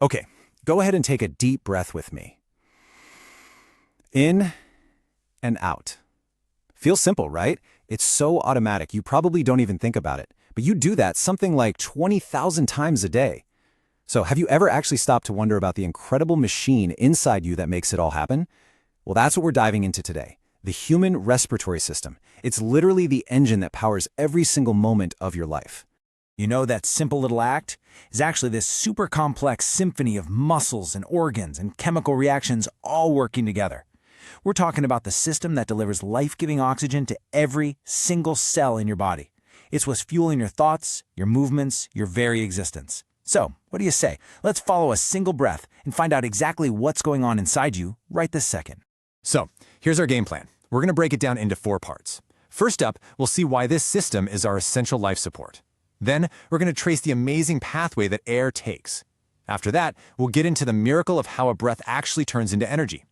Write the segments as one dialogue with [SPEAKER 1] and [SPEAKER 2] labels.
[SPEAKER 1] Okay, go ahead and take a deep breath with me. In and out. Feels simple, right? It's so automatic, you probably don't even think about it. But you do that something like 20,000 times a day. So have you ever actually stopped to wonder about the incredible machine inside you that makes it all happen? Well, that's what we're diving into today. The human respiratory system. It's literally the engine that powers every single moment of your life.
[SPEAKER 2] You know, that simple little act is actually this super complex symphony of muscles and organs and chemical reactions all working together. We're talking about the system that delivers life-giving oxygen to every single cell in your body. It's what's fueling your thoughts, your movements, your very existence. So, what do you say? Let's follow a single breath and find out exactly what's going on inside you right this second.
[SPEAKER 1] So, here's our game plan. We're going to break it down into 4 parts. First up, we'll see why this system is our essential life support. Then, we're going to trace the amazing pathway that air takes. After that, we'll get into the miracle of how a breath actually turns into energy.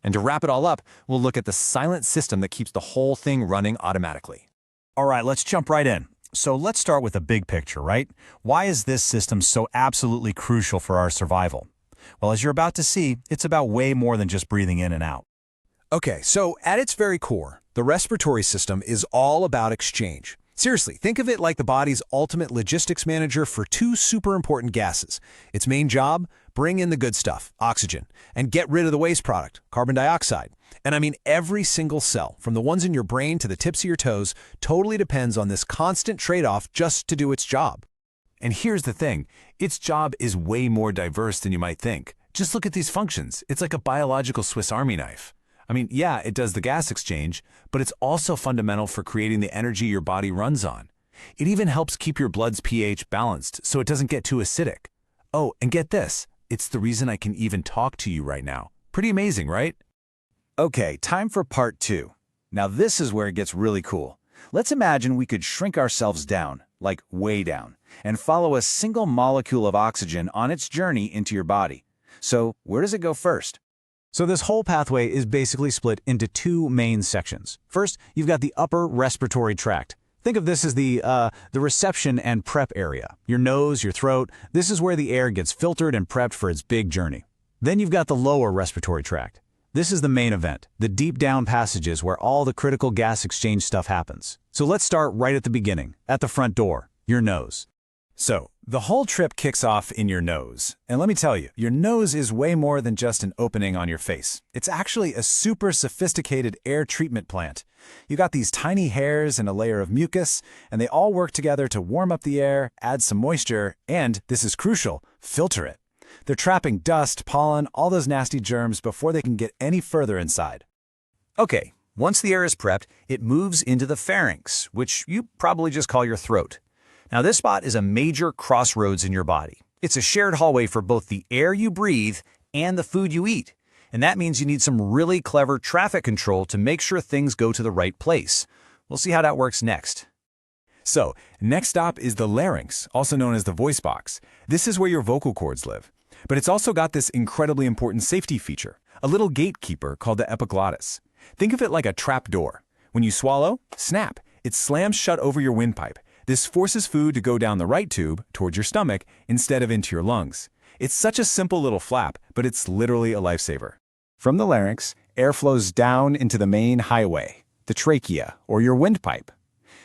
[SPEAKER 1] And to wrap it all up, we'll look at the silent system that keeps the whole thing running automatically.
[SPEAKER 2] All right, let's jump right in. So let's start with the big picture, right? Why is this system so absolutely crucial for our survival? Well, as you're about to see, it's about way more than just breathing in and out.
[SPEAKER 1] Okay, so at its very core, the respiratory system is all about exchange. Seriously, think of it like the body's ultimate logistics manager for 2 super important gases. Its main job, bring in the good stuff, oxygen, and get rid of the waste product, carbon dioxide. And I mean every single cell, from the ones in your brain to the tips of your toes, totally depends on this constant trade-off just to do its job. And here's the thing, its job is way more diverse than you might think. Just look at these functions. It's like a biological Swiss Army knife. I mean, yeah, it does the gas exchange, but it's also fundamental for creating the energy your body runs on. It even helps keep your blood's pH balanced so it doesn't get too acidic. Oh, and get this, it's the reason I can even talk to you right now. Pretty amazing, right? Okay, time for part 2. Now this is where it gets really cool. Let's imagine we could shrink ourselves down, like way down, and follow a single molecule of oxygen on its journey into your body. So where does it go first? So this whole pathway is basically split into 2 main sections. First, you've got the upper respiratory tract. Think of this as the reception and prep area. Your nose, your throat, this is where the air gets filtered and prepped for its big journey. Then you've got the lower respiratory tract. This is the main event, the deep down passages where all the critical gas exchange stuff happens. So let's start right at the beginning, at the front door, your nose. So, the whole trip kicks off in your nose. And let me tell you, your nose is way more than just an opening on your face. It's actually a super sophisticated air treatment plant. You got these tiny hairs and a layer of mucus, and they all work together to warm up the air, add some moisture, and, this is crucial, filter it. They're trapping dust, pollen, all those nasty germs before they can get any further inside. Okay, once the air is prepped, it moves into the pharynx, which you probably just call your throat. Now this spot is a major crossroads in your body. It's a shared hallway for both the air you breathe and the food you eat. And that means you need some really clever traffic control to make sure things go to the right place. We'll see how that works next. So, next stop is the larynx, also known as the voice box. This is where your vocal cords live. But it's also got this incredibly important safety feature, a little gatekeeper called the epiglottis. Think of it like a trap door. When you swallow, snap, it slams shut over your windpipe. This forces food to go down the right tube, towards your stomach, instead of into your lungs. It's such a simple little flap, but it's literally a lifesaver. From the larynx, air flows down into the main highway, the trachea, or your windpipe.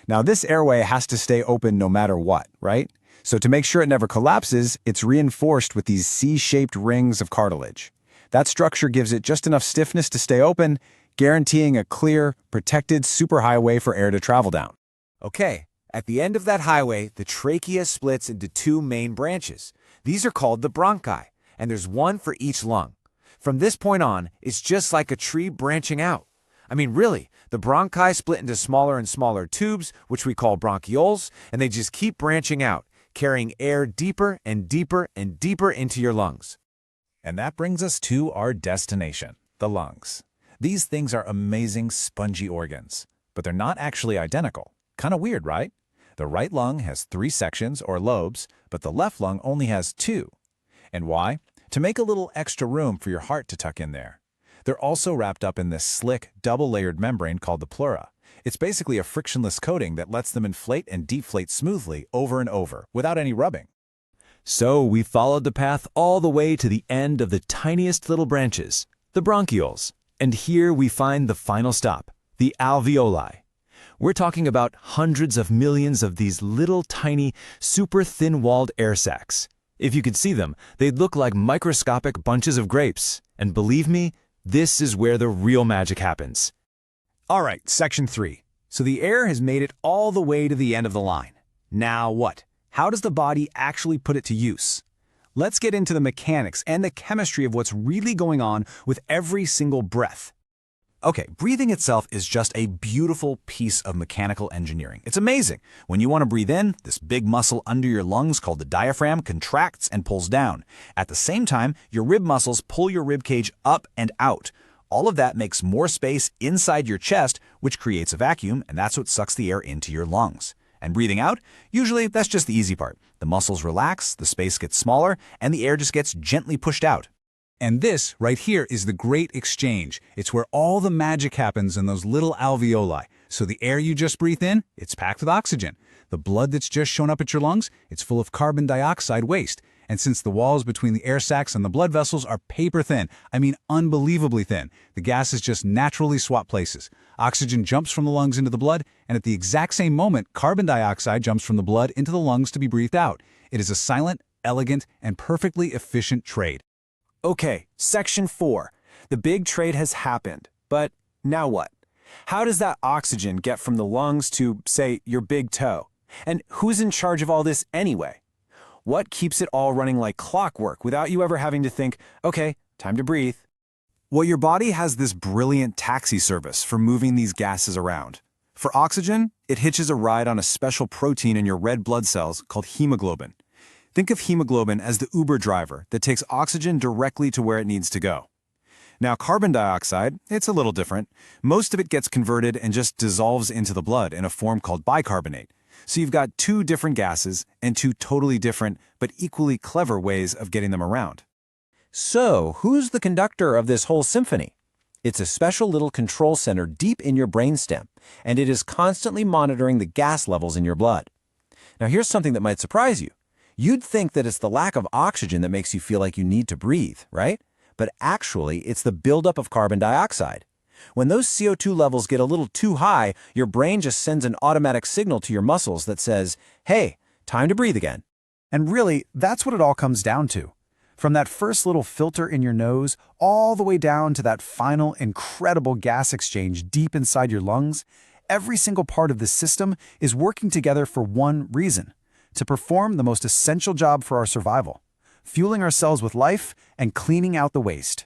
[SPEAKER 1] Now this airway has to stay open no matter what, right? So to make sure it never collapses, it's reinforced with these C-shaped rings of cartilage. That structure gives it just enough stiffness to stay open, guaranteeing a clear, protected superhighway for air to travel down. Okay. At the end of that highway, the trachea splits into 2 main branches. These are called the bronchi, and there's one for each lung. From this point on, it's just like a tree branching out. I mean, really, the bronchi split into smaller and smaller tubes, which we call bronchioles, and they just keep branching out, carrying air deeper and deeper and deeper into your lungs. And that brings us to our destination, the lungs. These things are amazing spongy organs, but they're not actually identical. Kind of weird, right? The right lung has 3 sections, or lobes, but the left lung only has 2. And why? To make a little extra room for your heart to tuck in there. They're also wrapped up in this slick, double-layered membrane called the pleura. It's basically a frictionless coating that lets them inflate and deflate smoothly over and over, without any rubbing.
[SPEAKER 2] So we followed the path all the way to the end of the tiniest little branches, the bronchioles. And here we find the final stop, the alveoli. We're talking about hundreds of millions of these little tiny, super thin-walled air sacs. If you could see them, they'd look like microscopic bunches of grapes. And believe me, this is where the real magic happens.
[SPEAKER 1] All right, section 3. So the air has made it all the way to the end of the line. Now what? How does the body actually put it to use? Let's get into the mechanics and the chemistry of what's really going on with every single breath. Okay, breathing itself is just a beautiful piece of mechanical engineering. It's amazing. When you want to breathe in, this big muscle under your lungs called the diaphragm contracts and pulls down. At the same time, your rib muscles pull your rib cage up and out. All of that makes more space inside your chest, which creates a vacuum, and that's what sucks the air into your lungs. And breathing out, usually that's just the easy part. The muscles relax, the space gets smaller, and the air just gets gently pushed out. And this right here is the great exchange. It's where all the magic happens in those little alveoli. So the air you just breathe in, it's packed with oxygen. The blood that's just shown up at your lungs, it's full of carbon dioxide waste. And since the walls between the air sacs and the blood vessels are paper thin, I mean unbelievably thin, the gases just naturally swap places. Oxygen jumps from the lungs into the blood, and at the exact same moment, carbon dioxide jumps from the blood into the lungs to be breathed out. It is a silent, elegant, and perfectly efficient trade.
[SPEAKER 2] Okay, section 4. The big trade has happened. But now what? How does that oxygen get from the lungs to, say, your big toe? And who's in charge of all this anyway? What keeps it all running like clockwork without you ever having to think, okay, time to breathe?
[SPEAKER 1] Well, your body has this brilliant taxi service for moving these gases around. For oxygen, it hitches a ride on a special protein in your red blood cells called hemoglobin. Think of hemoglobin as the Uber driver that takes oxygen directly to where it needs to go. Now, carbon dioxide, it's a little different. Most of it gets converted and just dissolves into the blood in a form called bicarbonate. So you've got two different gases and two totally different but equally clever ways of getting them around.
[SPEAKER 2] So, who's the conductor of this whole symphony? It's a special little control center deep in your brainstem, and it is constantly monitoring the gas levels in your blood. Now, here's something that might surprise you. You'd think that it's the lack of oxygen that makes you feel like you need to breathe, right? But actually, it's the buildup of carbon dioxide. When those CO2 levels get a little too high, your brain just sends an automatic signal to your muscles that says, hey, time to breathe again.
[SPEAKER 1] And really, that's what it all comes down to. From that first little filter in your nose, all the way down to that final incredible gas exchange deep inside your lungs, every single part of the system is working together for one reason: to perform the most essential job for our survival, fueling our cells with life and cleaning out the waste.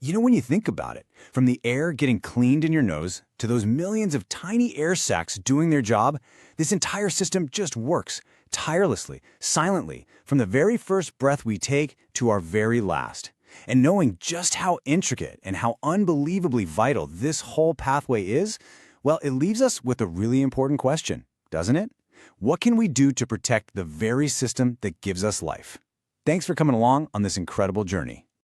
[SPEAKER 1] You know, when you think about it, from the air getting cleaned in your nose to those millions of tiny air sacs doing their job, this entire system just works tirelessly, silently, from the very first breath we take to our very last. And knowing just how intricate and how unbelievably vital this whole pathway is, well, it leaves us with a really important question, doesn't it? What can we do to protect the very system that gives us life? Thanks for coming along on this incredible journey.